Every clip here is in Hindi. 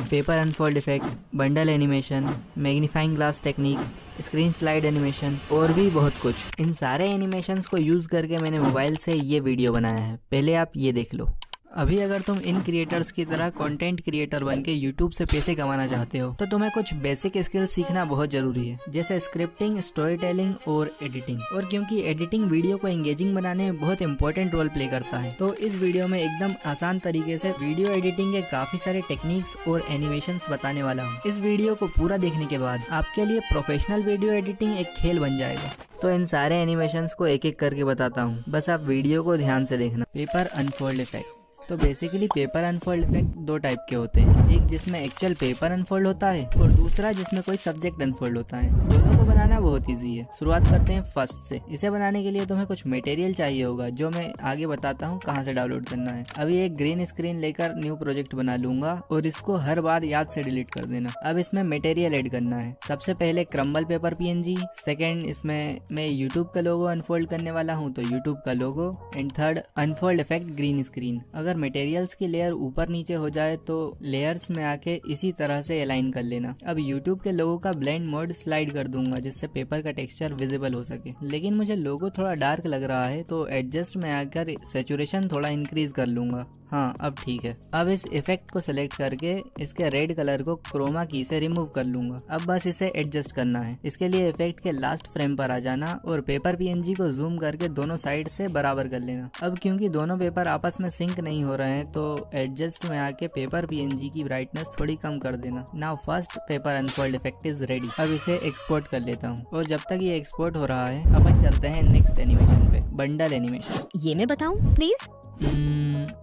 Paper unfold effect, bundle animation, magnifying glass technique, screen slide animation और भी बहुत कुछ। इन सारे एनिमेशंस को यूज़ करके मैंने मोबाइल से ये वीडियो बनाया है, पहले आप ये देख लो। अभी अगर तुम इन क्रिएटर्स की तरह कंटेंट क्रिएटर बन के यूट्यूब से पैसे कमाना चाहते हो तो तुम्हें कुछ बेसिक स्किल्स सीखना बहुत जरूरी है, जैसे स्क्रिप्टिंग, स्टोरी टेलिंग और एडिटिंग। और क्योंकि एडिटिंग वीडियो को एंगेजिंग बनाने में बहुत इंपॉर्टेंट रोल प्ले करता है, तो इस वीडियो में एकदम आसान तरीके से वीडियो एडिटिंग के काफी सारे टेक्निक्स और एनिमेशंस बताने वाला हूँ। इस वीडियो को पूरा देखने के बाद आपके लिए प्रोफेशनल वीडियो एडिटिंग एक खेल बन जाएगा। तो इन सारे एनिमेशंस को एक एक करके बताता हूँ, बस आप वीडियो को ध्यान से देखना। Paper unfold effect. तो बेसिकली पेपर अनफोल्ड इफेक्ट दो टाइप के होते हैं, एक जिसमें एक्चुअल पेपर अनफोल्ड होता है और दूसरा जिसमें कोई सब्जेक्ट अनफोल्ड होता है। दोनों को बनाना बहुत इजी है। शुरुआत करते हैं फर्स्ट से। इसे बनाने के लिए तुम्हें कुछ मटेरियल चाहिए होगा, जो मैं आगे बताता हूँ कहाँ से डाउनलोड करना है। अभी एक ग्रीन स्क्रीन लेकर न्यू प्रोजेक्ट बना लूंगा और इसको हर बार याद से डिलीट कर देना। अब इसमें मटेरियल ऐड करना है। सबसे पहले क्रम्बल पेपर PNG, सेकेंड इसमें मैं यूट्यूब का लोगो अनफोल्ड करने वाला हूँ तो यूट्यूब का logo, and third unfold effect green screen. अगर मटेरियल्स की लेयर ऊपर नीचे हो जाए तो लेयर्स में आके इसी तरह से अलाइन कर लेना। अब यूट्यूब के लोगो का ब्लेंड मोड स्लाइड कर दूंगा जिससे पेपर का टेक्सचर विजिबल हो सके, लेकिन मुझे लोगो थोड़ा डार्क लग रहा है तो एडजस्ट में आकर सैचुरेशन थोड़ा इंक्रीज कर लूंगा। हाँ, अब ठीक है। अब इस इफेक्ट को सिलेक्ट करके इसके रेड कलर को क्रोमा की से रिमूव कर लूंगा। अब बस इसे एडजस्ट करना है। इसके लिए इफेक्ट के लास्ट फ्रेम पर आ जाना और पेपर PNG को जूम करके दोनों साइड से बराबर कर लेना। अब क्योंकि दोनों पेपर आपस में सिंक नहीं हो रहे हैं तो एडजस्ट में आके पेपर PNG की ब्राइटनेस थोड़ी कम कर देना। Now first paper unfold effect is ready. अब इसे एक्सपोर्ट कर लेता हूँ और जब तक ये एक्सपोर्ट हो रहा है अपन चलते हैं नेक्स्ट एनिमेशन पे, बंडल एनिमेशन। ये मैं बताऊं प्लीज?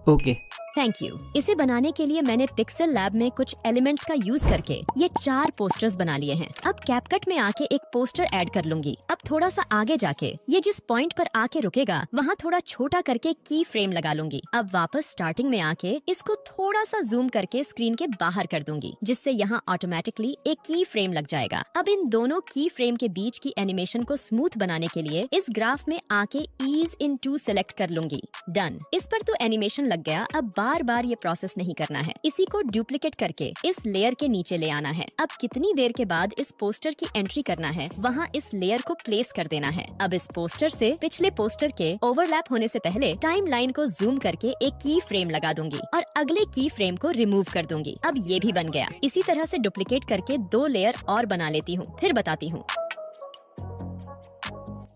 ओके। Thank you. इसे बनाने के लिए मैंने पिक्सेल लैब में कुछ एलिमेंट्स का यूज करके ये 4 पोस्टर्स बना लिए हैं। अब कैपकट में आके एक पोस्टर ऐड कर लूंगी। अब थोड़ा सा आगे जाके ये जिस पॉइंट पर आके रुकेगा वहाँ थोड़ा छोटा करके की फ्रेम लगा लूंगी। अब वापस स्टार्टिंग में आके इसको थोड़ा सा जूम करके स्क्रीन के बाहर कर दूंगी, जिससे यहाँ ऑटोमेटिकली एक की फ्रेम लग जाएगा। अब इन दोनों की फ्रेम के बीच की एनिमेशन को स्मूथ बनाने के लिए इस ग्राफ में आके ईज इन टू सेलेक्ट कर लूंगी। डन। इस पर तो एनिमेशन लग गया। अब बार बार ये प्रोसेस नहीं करना है। इसी को डुप्लीकेट करके इस लेयर के नीचे ले आना है। अब कितनी देर के बाद इस पोस्टर की एंट्री करना है, वहाँ इस लेयर को प्लेस कर देना है। अब इस पोस्टर से पिछले पोस्टर के ओवरलैप होने से पहले टाइम लाइन को जूम करके एक की फ्रेम लगा दूंगी और अगले की फ्रेम को रिमूव कर दूंगी। अब ये भी बन गया। इसी तरह से डुप्लीकेट करके 2 लेयर और बना लेती हूँ, फिर बताती हूँ।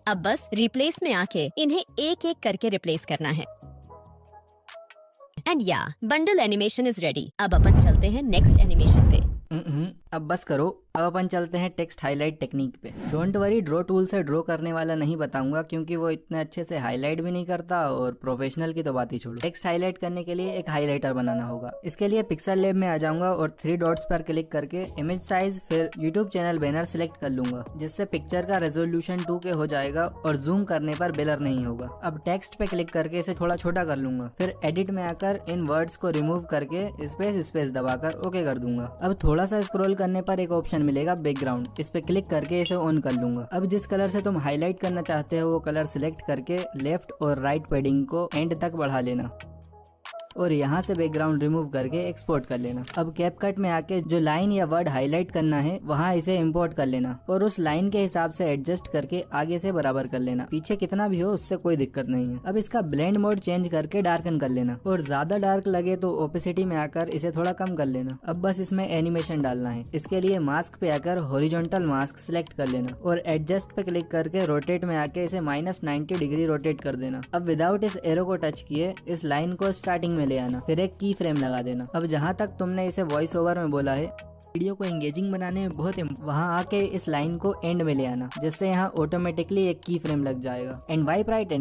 अब बस रिप्लेस में आके इन्हें एक एक करके रिप्लेस करना है। एंड या बंडल एनिमेशन इज रेडी। अब अपन चलते हैं नेक्स्ट एनिमेशन पे। अब बस करो, अब अपन चलते हैं टेक्स्ट हाईलाइट टेक्निक पे। डोंट वरी, ड्रॉ टूल से ड्रॉ करने वाला नहीं बताऊंगा क्योंकि वो इतने अच्छे से हाईलाइट भी नहीं करता और प्रोफेशनल की तो बात ही छोड़ो। टेक्स्ट हाईलाइट करने के लिए एक हाईलाइटर बनाना होगा। इसके लिए पिक्सल लैब में आ जाऊंगा और 3 डॉट्स पर क्लिक करके इमेज साइज फिर यूट्यूब चैनल बैनर सिलेक्ट कर लूंगा, जिससे पिक्चर का रेजोल्यूशन 2K हो जाएगा और जूम करने पर ब्लर नहीं होगा। अब टेक्स्ट पे क्लिक करके इसे थोड़ा छोटा कर लूंगा, फिर एडिट में आकर इन वर्ड्स को रिमूव करके स्पेस दबाकर ओके कर दूंगा। अब थोड़ा सा स्क्रॉल करने पर एक ऑप्शन मिलेगा बैकग्राउंड, इस पे क्लिक करके इसे ऑन कर लूंगा। अब जिस कलर से तुम हाईलाइट करना चाहते हो वो कलर सिलेक्ट करके लेफ्ट और राइट पैडिंग को एंड तक बढ़ा लेना और यहाँ से बैकग्राउंड रिमूव करके एक्सपोर्ट कर लेना। अब कैपकट में आके जो लाइन या वर्ड हाईलाइट करना है वहाँ इसे इंपोर्ट कर लेना और उस लाइन के हिसाब से एडजस्ट करके आगे से बराबर कर लेना। पीछे कितना भी हो उससे कोई दिक्कत नहीं है। अब इसका ब्लेंड मोड चेंज करके डार्कन कर लेना और ज्यादा डार्क लगे तो ओपेसिटी में आकर इसे थोड़ा कम कर लेना। अब बस इसमें एनिमेशन डालना है। इसके लिए मास्क पे आकर हॉरिजॉन्टल मास्क सिलेक्ट कर लेना और एडजस्ट पे क्लिक करके रोटेट में आके इसे -90 डिग्री रोटेट कर देना। अब विदाउट इस एरो को टच किए इस लाइन को स्टार्टिंग ले आना, फिर एक की फ्रेम लगा देना। अब जहाँ तक तुमने इसे वॉइस ओवर में बोला है वीडियो को एंगेजिंग बनाने में बहुत वहाँ आके इस लाइन को एंड में ले आना, जिससे यहाँ ऑटोमेटिकली एक की फ्रेम लग जाएगा। एंड वाइप राइट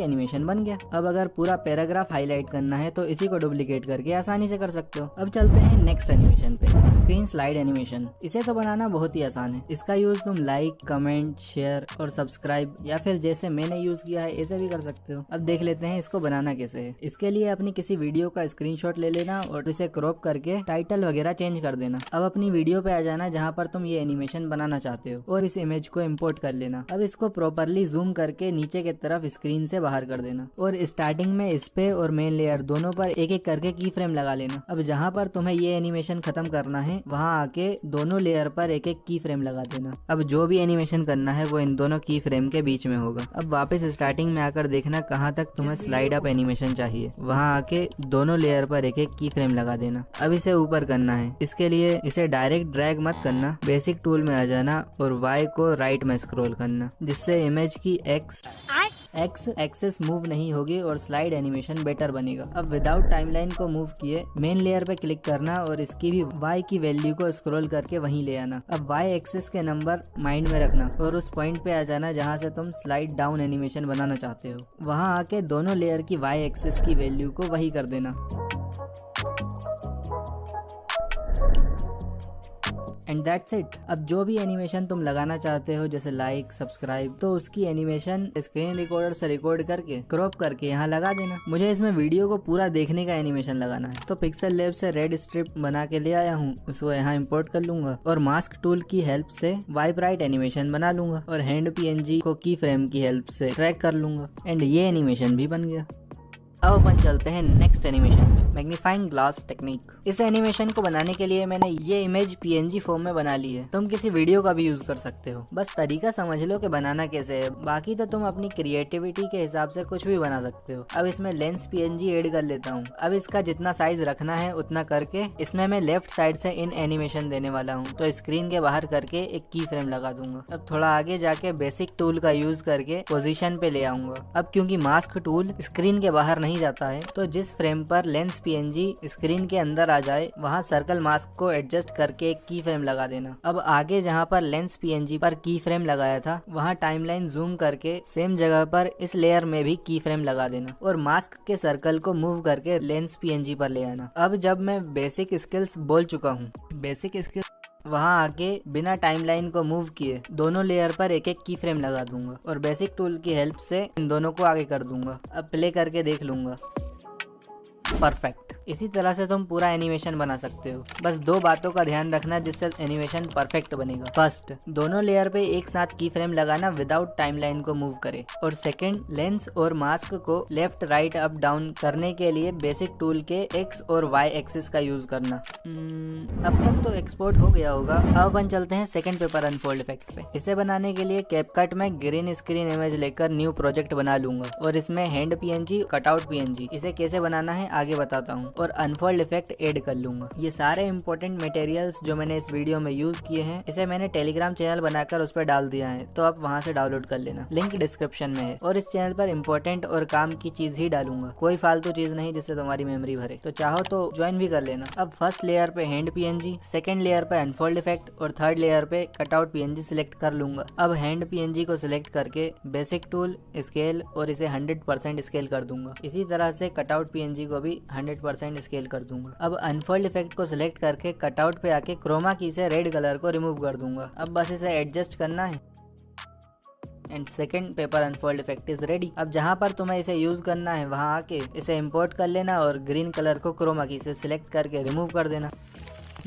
एनिमेशन बन गया। अब अगर पूरा पैराग्राफ हाईलाइट करना है तो इसी को डुप्लीकेट करके आसानी से कर सकते हो। अब चलते हैं नेक्स्ट एनिमेशन पे, स्क्रीन स्लाइड एनिमेशन। इसे तो बनाना बहुत ही आसान है। इसका यूज तुम लाइक, कमेंट, शेयर और सब्सक्राइब या फिर जैसे मैंने यूज किया है ऐसे भी कर सकते हो। अब देख लेते हैं इसको बनाना कैसे है। इसके लिए अपनी किसी वीडियो का स्क्रीनशॉट ले लेना और इसे क्रॉप करके टाइटल वगैरह चेंज कर देना। अब अपनी वीडियो पे आ जाना जहाँ पर तुम ये एनिमेशन बनाना चाहते हो और इस इमेज को इम्पोर्ट कर लेना। अब इसको प्रॉपरली जूम करके नीचे की तरफ स्क्रीन से बाहर कर देना और स्टार्टिंग में इस पे और मेन लेयर दोनों पर एक एक करके की फ्रेम लगा लेना। अब जहाँ पर तुम्हें ये एनिमेशन खत्म करना है वहाँ आके दोनों लेयर पर एक एक की फ्रेम लगा देना। अब जो भी एनिमेशन करना है वो इन दोनों की फ्रेम के बीच में होगा। अब वापस स्टार्टिंग में आकर देखना कहाँ तक तुम्हें स्लाइड अप एनिमेशन चाहिए, वहाँ आके दोनों लेयर पर एक एक की फ्रेम लगा देना। अब इसे ऊपर करना है, इसके लिए इसे डायरेक्ट ड्रैग मत करना, बेसिक टूल में आ जाना और Y को राइट में स्क्रॉल करना, जिससे इमेज की एक्स एक्सेस मूव नहीं होगी और स्लाइड एनिमेशन बेटर बनेगा। अब विदाउट टाइमलाइन को मूव किए मेन लेयर पे क्लिक करना और इसकी भी Y की वैल्यू को स्क्रॉल करके वहीं ले आना। अब Y एक्सेस के नंबर माइंड में रखना और उस पॉइंट पे आ जाना जहाँ से तुम स्लाइड डाउन एनिमेशन बनाना चाहते हो। वहाँ आके दोनों लेयर की Y एक्सेस की वैल्यू को वही कर देना। And that's it. अब जो भी एनिमेशन तुम लगाना चाहते हो जैसे लाइक, सब्सक्राइब, तो उसकी एनिमेशन स्क्रीन रिकॉर्डर से रिकॉर्ड करके क्रॉप करके यहाँ लगा देना। मुझे इसमें वीडियो को पूरा देखने का एनिमेशन लगाना है तो पिक्सल लैब से रेड स्ट्रिप बना के ले आया हूँ, उसको यहाँ इंपोर्ट कर लूंगा और मास्क टूल की हेल्प से वाइप राइट एनिमेशन बना लूंगा और हैंड PNG को की फ्रेम की हेल्प से ट्रैक कर लूंगा एंड ये एनिमेशन भी बन गया। अब अपन चलते हैं नेक्स्ट एनिमेशन पे, मैग्नीफाइंग ग्लास टेक्निक। इस एनिमेशन को बनाने के लिए मैंने ये इमेज PNG फॉर्म में बना ली है। तुम किसी वीडियो का भी यूज कर सकते हो, बस तरीका समझ लो कि बनाना कैसे है, बाकी तो तुम अपनी क्रिएटिविटी के हिसाब से कुछ भी बना सकते हो। अब इसमें लेंस PNG ऐड कर लेता हूँ। अब इसका जितना साइज रखना है उतना करके इसमें मैं लेफ्ट साइड से इन एनिमेशन देने वाला हूँ, तो स्क्रीन के बाहर करके एक की फ्रेम लगा दूंगा। अब थोड़ा आगे जाके बेसिक टूल का यूज करके पोजीशन पे ले आऊंगा। अब क्योंकि मास्क टूल स्क्रीन के बाहर नहीं जाता है तो जिस फ्रेम पर लेंस PNG स्क्रीन के अंदर आ जाए वहाँ सर्कल मास्क को एडजस्ट करके एक की फ्रेम लगा देना। अब आगे जहाँ पर लेंस PNG पर की फ्रेम लगाया था वहाँ टाइमलाइन जूम करके सेम जगह पर इस लेयर में भी की फ्रेम लगा देना और मास्क के सर्कल को मूव करके लेंस PNG पर ले आना। अब जब मैं बेसिक स्किल्स बोल चुका हूँ, बेसिक स्किल्स वहाँ आके बिना टाइमलाइन को मूव किए दोनों लेयर पर एक एक की फ्रेम लगा दूंगा और बेसिक टूल की हेल्प से इन दोनों को आगे कर दूंगा। अब प्ले करके देख लूंगा, परफेक्ट। इसी तरह से तुम पूरा एनिमेशन बना सकते हो, बस दो बातों का ध्यान रखना जिससे एनिमेशन परफेक्ट बनेगा। फर्स्ट, दोनों लेयर पे एक साथ की फ्रेम लगाना विदाउट टाइमलाइन को मूव करे और सेकंड, लेंस और मास्क को लेफ्ट राइट अप डाउन करने के लिए बेसिक टूल के X और Y एक्सिस का यूज करना। अब तक तो एक्सपोर्ट हो गया होगा। अब अपन चलते हैं सेकंड पेपर अनफोल्ड इफेक्ट पे। इसे बनाने के लिए कैपकट में ग्रीन स्क्रीन इमेज लेकर न्यू प्रोजेक्ट बना लूंगा और इसमें हैंड PNG, कटआउट PNG, इसे कैसे बनाना है आगे बताता हूँ और अनफोल्ड इफेक्ट ऐड कर लूंगा। ये सारे इंपॉर्टेंट मटेरियल्स जो मैंने इस वीडियो में यूज किए हैं इसे मैंने टेलीग्राम चैनल बनाकर उस पर डाल दिया है, तो आप वहाँ से डाउनलोड कर लेना, लिंक डिस्क्रिप्शन में है। और इस चैनल पर इंपॉर्टेंट और काम की चीज ही डालूंगा, कोई फालतू चीज नहीं जिससे तुम्हारी मेमोरी भरे, तो चाहो तो ज्वाइन भी कर लेना। अब फर्स्ट लेयर पे हैंड PNG, सेकंड लेयर पे अनफोल्ड इफेक्ट और थर्ड लेयर पे कटआउट PNG सिलेक्ट कर लूंगा। अब हैंड PNG को सिलेक्ट करके बेसिक टूल, स्केल और इसे 100% स्केल कर दूंगा। इसी तरह से कटआउट PNG को भी 100% स्केल कर दूंगा। अब अनफोल्ड इफेक्ट को सिलेक्ट करके कटआउट पे आके क्रोमा की से रेड कलर को रिमूव कर दूंगा। अब बस इसे एडजस्ट करना है and second paper unfold effect is ready. अब जहाँ पर तुम्हें इसे यूज करना है वहाँ आके इसे इंपोर्ट कर लेना और ग्रीन कलर को क्रोमा की से सिलेक्ट करके रिमूव कर देना।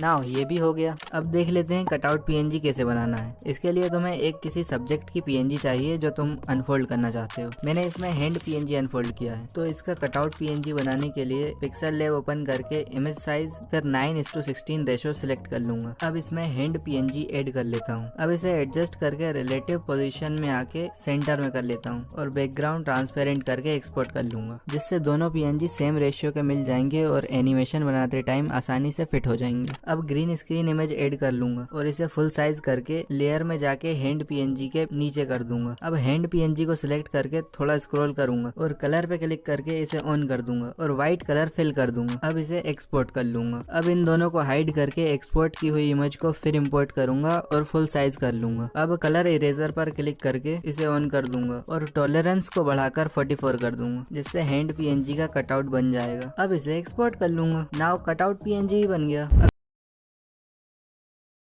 नाउ ये भी हो गया। अब देख लेते हैं कटआउट PNG कैसे बनाना है। इसके लिए तुम्हें एक किसी सब्जेक्ट की PNG चाहिए जो तुम अनफोल्ड करना चाहते हो। मैंने इसमें हैंड PNG अनफोल्ड किया है, तो इसका कटआउट PNG बनाने के लिए पिक्सल लैब ओपन करके इमेज साइज फिर 9:16 रेशो सिलेक्ट कर लूंगा। अब इसमें हैंड PNG ऐड कर लेता हूँ। अब इसे एडजस्ट करके रिलेटिव पोजीशन में आके सेंटर में कर लेता हूँ और बैकग्राउंड ट्रांसपेरेंट करके एक्सपोर्ट कर लूंगा, जिससे दोनों PNG सेम रेशियो के मिल जाएंगे और एनिमेशन बनाते टाइम आसानी से फिट हो जाएंगे। अब ग्रीन स्क्रीन इमेज ऐड कर लूंगा और इसे फुल साइज करके लेयर में जाके हैंड PNG के नीचे कर दूंगा। अब हैंड PNG को सिलेक्ट करके थोड़ा स्क्रॉल करूंगा और कलर पे क्लिक करके इसे ऑन कर दूंगा और व्हाइट कलर फिल कर दूंगा। अब इसे एक्सपोर्ट कर लूंगा। अब इन दोनों को हाइड करके एक्सपोर्ट की हुई इमेज को फिर इंपोर्ट करूंगा और फुल साइज कर लूंगा। अब कलर इरेजर पर क्लिक करके इसे ऑन कर दूंगा और टॉलरेंस को बढ़ाकर 44 कर दूंगा, जिससे हैंड PNG का कटआउट बन जाएगा। अब इसे एक्सपोर्ट कर लूंगा। नाउ कटआउट PNG बन गया।